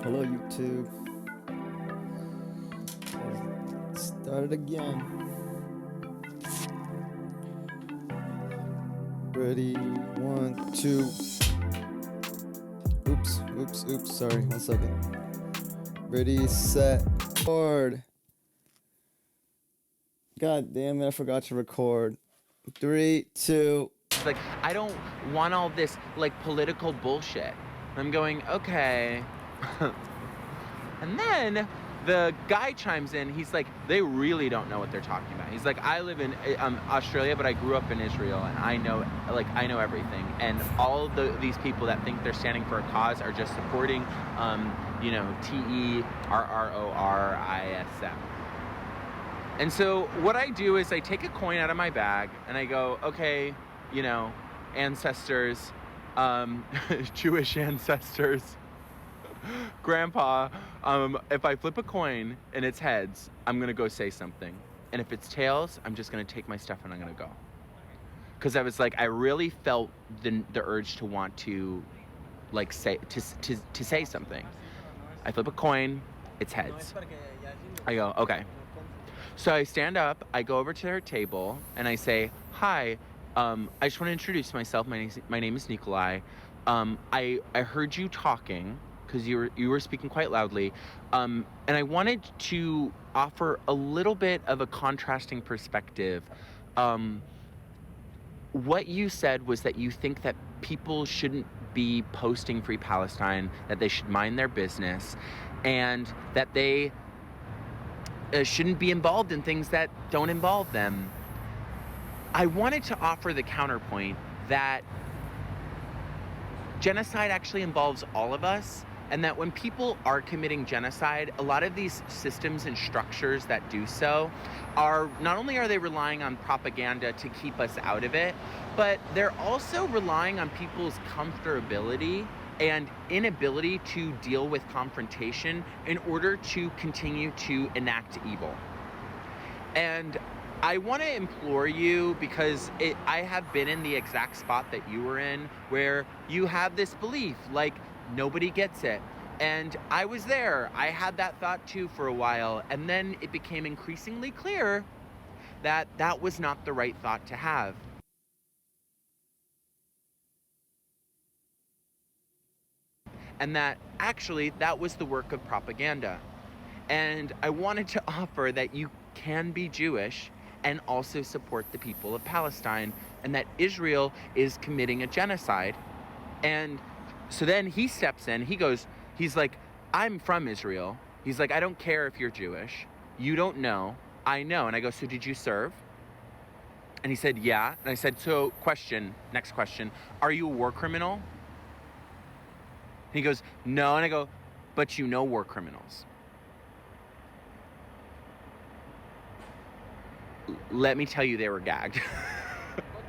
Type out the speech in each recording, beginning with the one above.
Hello, YouTube. Let's start it again. Ready? One, two. Oops. Sorry, 1 second. Ready, set, record. God damn it, I forgot to record. 3, 2. Like, I don't want all this, like, political bullshit. I'm going, okay. And then the guy chimes in. He's like, they really don't know what they're talking about. He's like, I live in Australia, but I grew up in Israel, and I know everything. And all these people that think they're standing for a cause are just supporting, terrorism. And so what I do is I take a coin out of my bag and I go, okay, ancestors, Jewish ancestors, grandpa, if I flip a coin and it's heads, I'm going to go say something. And if it's tails, I'm just going to take my stuff and I'm going to go. Because I was like, I really felt the urge to want to, like, say something. I flip a coin, it's heads. I go, okay. So I stand up, I go over to their table, and I say, hi, I just want to introduce myself. My name is Nikolai. I heard you talking, because you were speaking quite loudly, and I wanted to offer a little bit of a contrasting perspective. What you said was that you think that people shouldn't be posting Free Palestine, that they should mind their business, and that they shouldn't be involved in things that don't involve them. I wanted to offer the counterpoint that genocide actually involves all of us, and that when people are committing genocide, a lot of these systems and structures that do so are not only are they relying on propaganda to keep us out of it, but they're also relying on people's comfortability and inability to deal with confrontation in order to continue to enact evil. And I want to implore you, because I have been in the exact spot that you were in, where you have this belief, like, nobody gets it. And I was there. I had that thought too for a while. And then it became increasingly clear that that was not the right thought to have. And that actually that was the work of propaganda. And I wanted to offer that you can be Jewish and also support the people of Palestine, and that Israel is committing a genocide. And so then he steps in, he's like, I'm from Israel. He's like, I don't care if you're Jewish. You don't know. I know. And I go, so did you serve? And he said, yeah. And I said, so next question, are you a war criminal? And he goes, no. And I go, but you know war criminals. Let me tell you, they were gagged.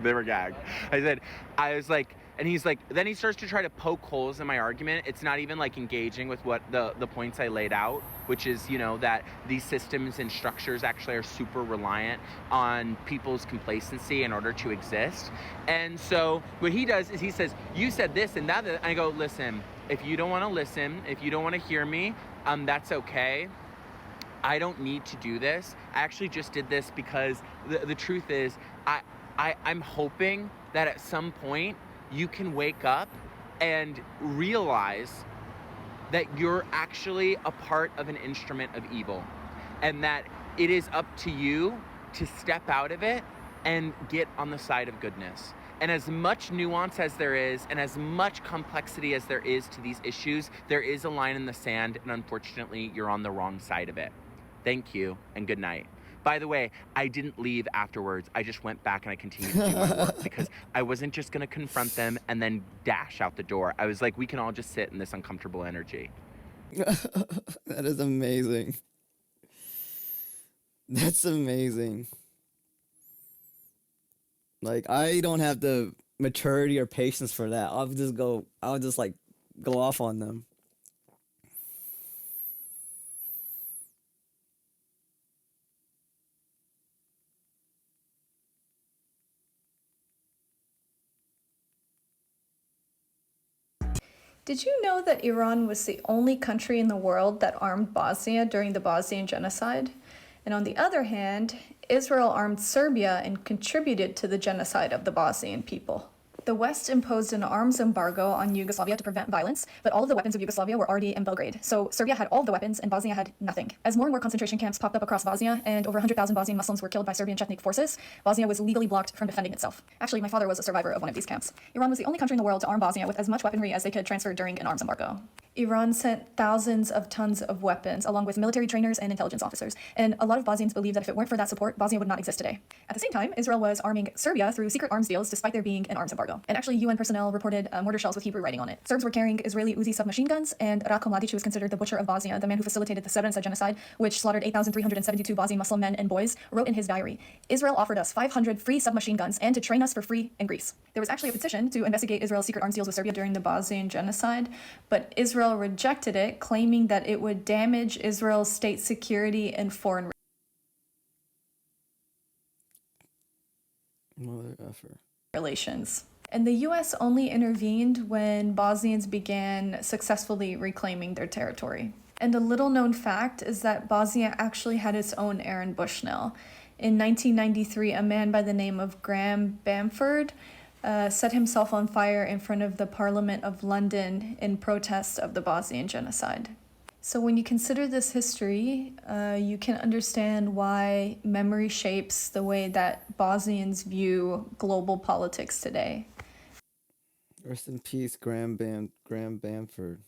They were gagged. I was like, and he's like, then he starts to try to poke holes in my argument. It's not even like engaging with what the points I laid out, which is, that these systems and structures actually are super reliant on people's complacency in order to exist. And so what he does is he says, you said this and that. And I go, listen, if you don't want to listen, if you don't want to hear me, that's okay. I don't need to do this. I actually just did this because the truth is, I'm hoping that at some point you can wake up and realize that you're actually a part of an instrument of evil, and that it is up to you to step out of it and get on the side of goodness. And as much nuance as there is, and as much complexity as there is to these issues, there is a line in the sand, and unfortunately, you're on the wrong side of it. Thank you, and good night. By the way, I didn't leave afterwards. I just went back and I continued to do my work, because I wasn't just going to confront them and then dash out the door. I was like, we can all just sit in this uncomfortable energy. That is amazing. That's amazing. Like, I don't have the maturity or patience for that. I'll just like go off on them. Did you know that Iran was the only country in the world that armed Bosnia during the Bosnian genocide? And on the other hand, Israel armed Serbia and contributed to the genocide of the Bosnian people. The West imposed an arms embargo on Yugoslavia to prevent violence, but all of the weapons of Yugoslavia were already in Belgrade. So Serbia had all of the weapons and Bosnia had nothing. As more and more concentration camps popped up across Bosnia and over 100,000 Bosnian Muslims were killed by Serbian Chechnik forces, Bosnia was legally blocked from defending itself. Actually, my father was a survivor of one of these camps. Iran was the only country in the world to arm Bosnia with as much weaponry as they could transfer during an arms embargo. Iran sent thousands of tons of weapons, along with military trainers and intelligence officers. And a lot of Bosnians believe that if it weren't for that support, Bosnia would not exist today. At the same time, Israel was arming Serbia through secret arms deals despite there being an arms embargo. And actually, UN personnel reported mortar shells with Hebrew writing on it. Serbs were carrying Israeli Uzi submachine guns, and Ratko Mladic was considered the butcher of Bosnia, the man who facilitated the Srebrenica genocide, which slaughtered 8,372 Bosnian Muslim men and boys, wrote in his diary, Israel offered us 500 free submachine guns and to train us for free in Greece. There was actually a petition to investigate Israel's secret arms deals with Serbia during the Bosnian genocide, but Israel rejected it, claiming that it would damage Israel's state security and foreign Mother effer. relations. And the US only intervened when Bosnians began successfully reclaiming their territory. And a little known fact is that Bosnia actually had its own Aaron Bushnell. In 1993, a man by the name of Graham Bamford set himself on fire in front of the Parliament of London in protest of the Bosnian genocide. So when you consider this history, you can understand why memory shapes the way that Bosnians view global politics today. Rest in peace, Graham Bamford.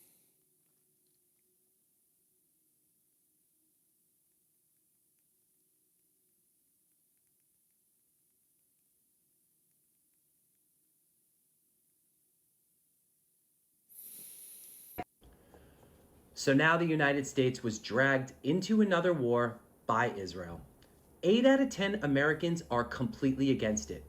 So now the United States was dragged into another war by Israel. 8 out of 10 Americans are completely against it.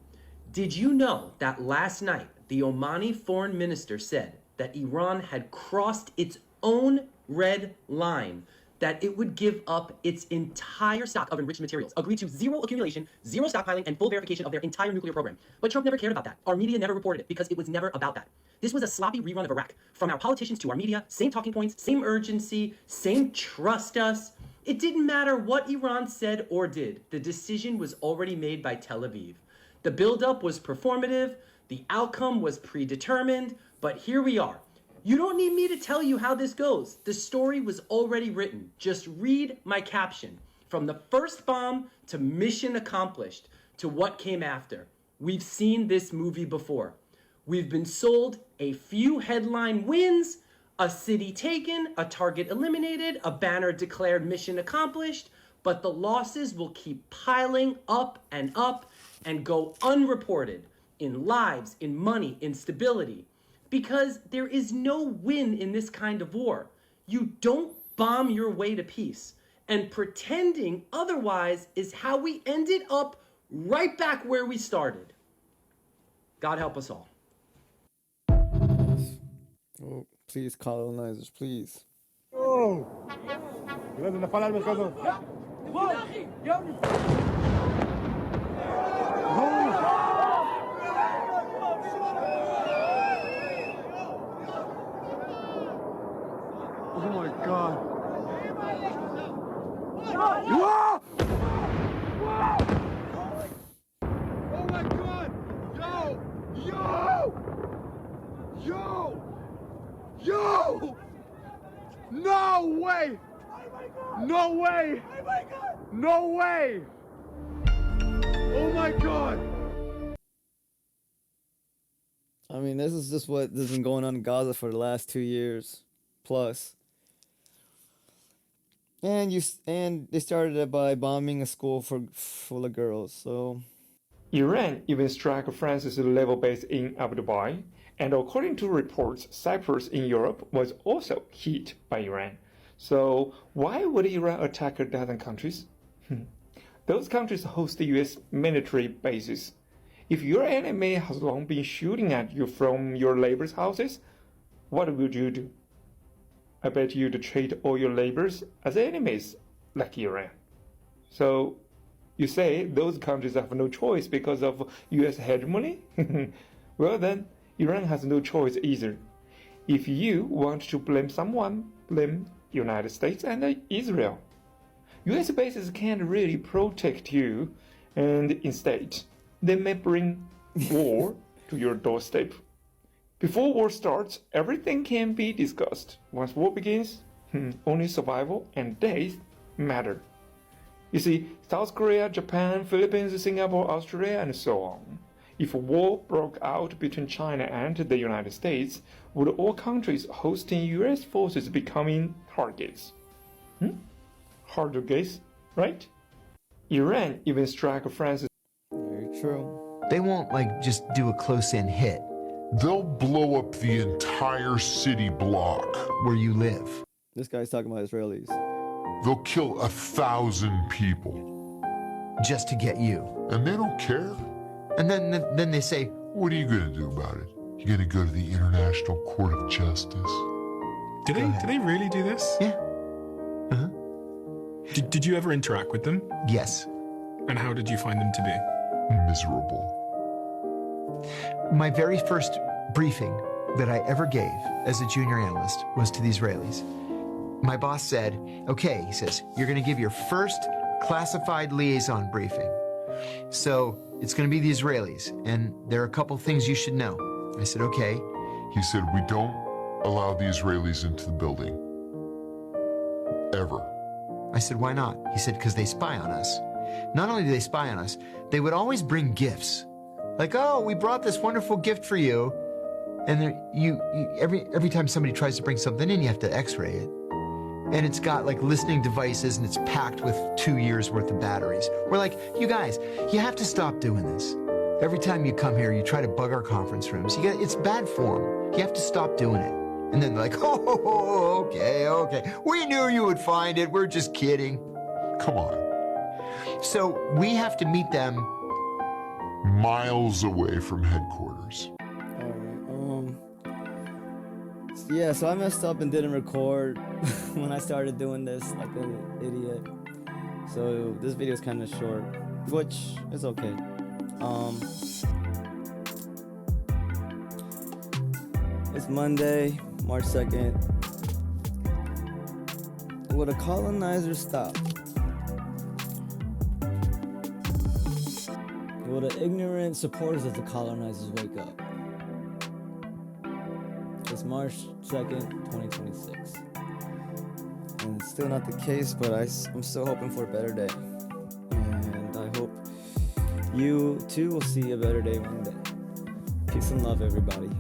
Did you know that last night the Omani foreign minister said that Iran had crossed its own red line, that it would give up its entire stock of enriched materials, agreed to zero accumulation, zero stockpiling, and full verification of their entire nuclear program. But Trump never cared about that. Our media never reported it because it was never about that. This was a sloppy rerun of Iraq. From our politicians to our media, same talking points, same urgency, same trust us. It didn't matter what Iran said or did. The decision was already made by Tel Aviv. The buildup was performative, the outcome was predetermined, but here we are. You don't need me to tell you how this goes. The story was already written. Just read my caption. From the first bomb to mission accomplished to what came after. We've seen this movie before. We've been sold a few headline wins, a city taken, a target eliminated, a banner declared mission accomplished, but the losses will keep piling up and go unreported in lives, in money, in stability. Because there is no win in this kind of war. You don't bomb your way to peace. And pretending otherwise is how we ended up right back where we started. God help us all. Oh, please, colonizers, please. Oh! لازم نفعل المركز. Oh my God! Whoa! Oh my God! Yo! Yo! Yo! Yo! No way! No way! No way! Oh my God! I mean, this is just what has been going on in Gaza for the last 2 years plus. And they started it by bombing a school full of girls. So Iran even struck France's naval base in Abu Dhabi, and according to reports, Cyprus in Europe was also hit by Iran. So why would Iran attack a dozen countries? Those countries host US military bases. If your enemy has long been shooting at you from your neighbors' houses, what would you do? I bet you'd treat all your neighbors as enemies, like Iran. So, you say those countries have no choice because of US hegemony? Well then, Iran has no choice either. if you want to blame someone, blame United States and Israel. US bases can't really protect you, and instead, they may bring war to your doorstep. Before war starts, everything can be discussed. Once war begins, only survival and death matter. You see, South Korea, Japan, Philippines, Singapore, Australia, and so on. If a war broke out between China and the United States, would all countries hosting US forces becoming targets? Hard to guess, right? Iran even struck France. Very true. They won't just do a close-in hit They'll blow up the entire city block. where you live. This guy's talking about Israelis. They'll kill 1,000 people. Just to get you. And they don't care. And then they say, What are you going to do about it? You going to go to the International Court of Justice? Do they really do this? yeah, Did you ever interact with them? yes. And how did you find them to be? Miserable. My very first briefing that I ever gave as a junior analyst was to the Israelis. My boss said, okay, he says, you're going to give your first classified liaison briefing. So it's going to be the Israelis, and there are a couple things you should know. I said, okay. He said, we don't allow the Israelis into the building. Ever. I said, why not? He said, because they spy on us. Not only do they spy on us, they would always bring gifts. Like, oh, we brought this wonderful gift for you. And every time somebody tries to bring something in, you have to x-ray it. And it's got listening devices, and it's packed with 2 years worth of batteries. We're like, you guys, you have to stop doing this. Every time you come here, you try to bug our conference rooms. It's bad form. You have to stop doing it. And then they're like, oh, okay. We knew you would find it. We're just kidding. Come on. So we have to meet them Miles away from headquarters. Alright, yeah, so I messed up and didn't record when I started doing this like an idiot. So this video is kind of short, which is okay. It's Monday, March 2nd. Would a colonizer stop? Will the ignorant supporters of the colonizers wake up? It's March 2nd, 2026. And it's still not the case, but I'm still hoping for a better day. And I hope you too will see a better day one day. Peace and love, everybody.